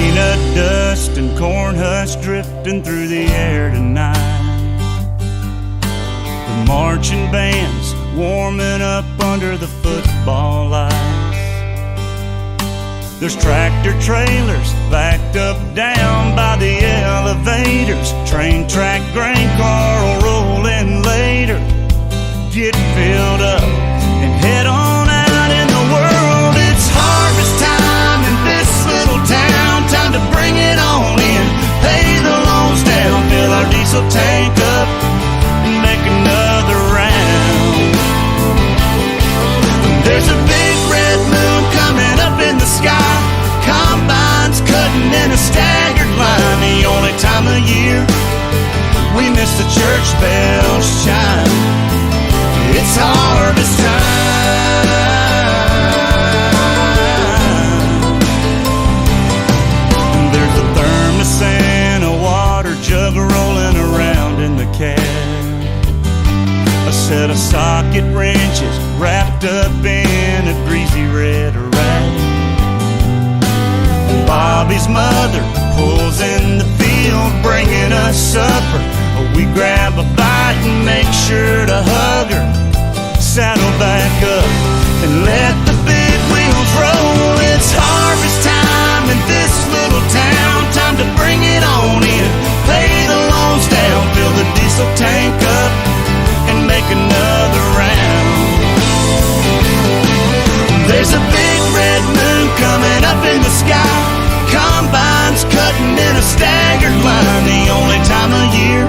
peanut dust and corn husks drifting through the air tonight. The marching bands warming up under the football lights. There's tractor trailers backed up down by the elevators. Train track, grain car will roll in later. Get filled up and head on out in the world. It's harvest time in this little town. Time to bring it on in, pay the loans down, fill our diesel tank up and make another round. There's a big red moon coming up in the sky. Combines cutting in a staggered line. The only time of year we miss the church bells chime. It's harvest time. There's a thermos and a water jug rolling around in the cab. A set of socket wrenches wrapped up in a greasy red rag. Bobby's mother pulls in the field, bringing us supper. We grab a bite and make sure to hug her. Saddle back up and let the big wheels roll. It's harvest time in this little town. Time to bring it on in, pay the loans down, fill the diesel tank up and make another round. There's a big red moon coming up in the sky. Combines cutting in a staggered line. The only time of year